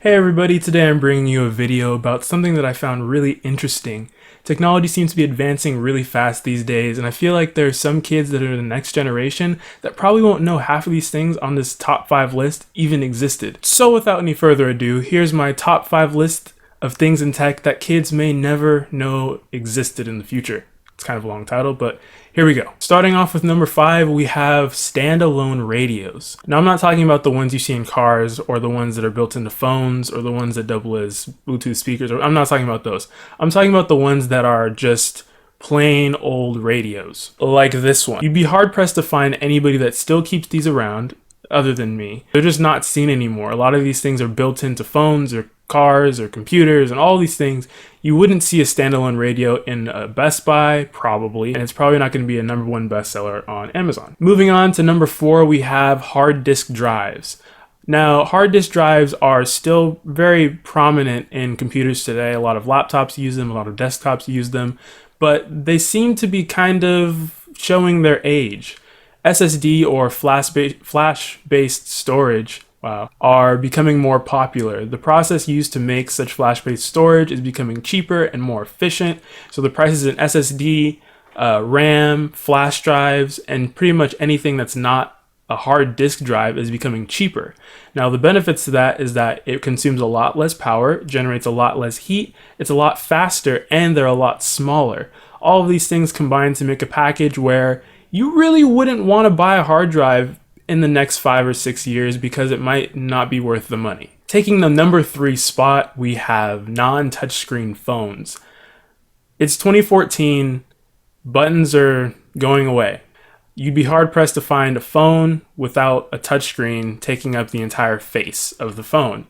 Hey everybody, today I'm bringing you a video about something that I found really interesting. Technology seems to be advancing really fast these days, and I feel like there's some kids that are the next generation that probably won't know half of these things on this top 5 list even existed. So without any further ado, here's my top 5 list of things in tech that kids may never know existed in the future. It's kind of a long title, but here we go. Starting off with number 5, we have standalone radios. Now, I'm not talking about the ones you see in cars or the ones that are built into phones or the ones that double as Bluetooth speakers. I'm not talking about those. I'm talking about the ones that are just plain old radios, like this one. You'd be hard pressed to find anybody that still keeps these around other than me. They're just not seen anymore. A lot of these things are built into phones or cars or computers and all these things. You wouldn't see a standalone radio in a Best Buy, probably, and it's probably not going to be a #1 bestseller on Amazon. Moving on to number 4, we have hard disk drives. Now, hard disk drives are still very prominent in computers today. A lot of laptops use them, a lot of desktops use them, but they seem to be kind of showing their age. SSD or flash-based storage are becoming more popular. The process used to make such flash-based storage is becoming cheaper and more efficient. So the prices in SSD, RAM, flash drives, and pretty much anything that's not a hard disk drive is becoming cheaper. Now the benefits to that is that it consumes a lot less power, generates a lot less heat, it's a lot faster, and they're a lot smaller. All of these things combine to make a package where you really wouldn't want to buy a hard drive in the next 5 or 6 years because it might not be worth the money. Taking the number 3 spot, we have non-touchscreen phones. It's 2014, buttons are going away. You'd be hard pressed to find a phone without a touchscreen taking up the entire face of the phone.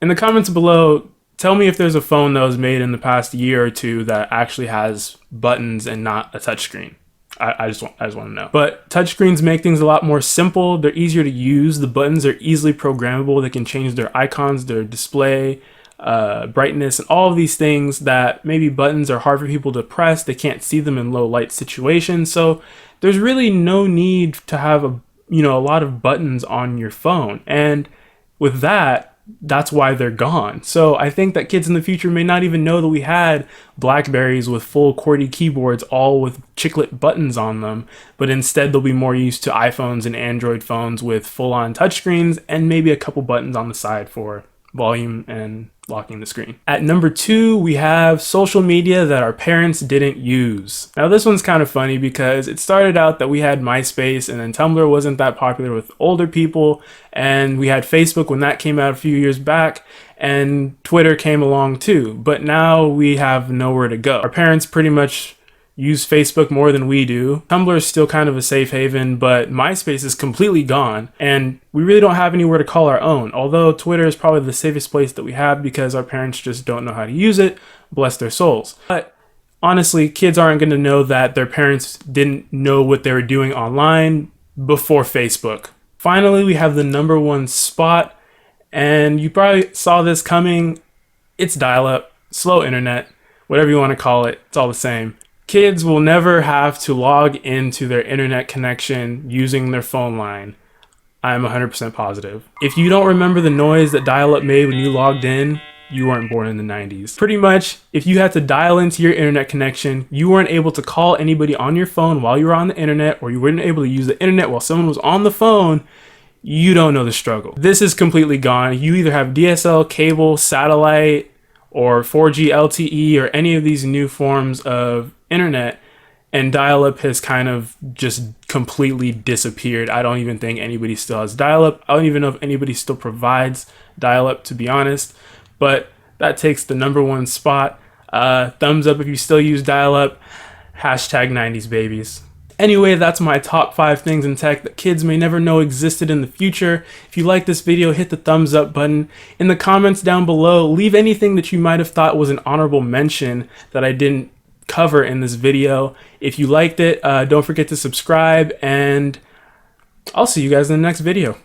In the comments below, tell me if there's a phone that was made in the past year or two that actually has buttons and not a touchscreen. I just want to know. But touchscreens make things a lot more simple. They're easier to use. The buttons are easily programmable. They can change their icons, their display, brightness, and all of these things that maybe buttons are hard for people to press. They can't see them in low light situations. So there's really no need to have a lot of buttons on your phone. And with that, that's why they're gone. So I think that kids in the future may not even know that we had Blackberries with full QWERTY keyboards, all with chiclet buttons on them, but instead they'll be more used to iPhones and Android phones with full-on touchscreens and maybe a couple buttons on the side for volume and locking the screen. At number 2, we have social media that our parents didn't use. Now this one's kind of funny because it started out that we had MySpace and then Tumblr wasn't that popular with older people, and we had Facebook when that came out a few years back, and Twitter came along too, but now we have nowhere to go. Our parents pretty much use Facebook more than we do. Tumblr is still kind of a safe haven, but MySpace is completely gone, and we really don't have anywhere to call our own, although Twitter is probably the safest place that we have because our parents just don't know how to use it, bless their souls. But honestly, kids aren't going to know that their parents didn't know what they were doing online before Facebook. Finally, we have the #1 spot, and you probably saw this coming. It's dial-up, slow internet, whatever you want to call it, it's all the same. Kids will never have to log into their internet connection using their phone line. I'm 100% positive. If you don't remember the noise that dial-up made when you logged in, you weren't born in the 90s. Pretty much, if you had to dial into your internet connection, you weren't able to call anybody on your phone while you were on the internet, or you weren't able to use the internet while someone was on the phone, you don't know the struggle. This is completely gone. You either have DSL, cable, satellite, or 4G LTE, or any of these new forms of internet, and dial-up has kind of just completely disappeared. I don't even think anybody still has dial-up. I don't even know if anybody still provides dial-up, to be honest, but that takes the #1 spot. Thumbs up if you still use dial-up. #90s babies. Anyway, that's my top 5 things in tech that kids may never know existed in the future. If you like this video, hit the thumbs up button. In the comments down below, leave anything that you might have thought was an honorable mention that I didn't cover in this video. If you liked it, don't forget to subscribe, and I'll see you guys in the next video.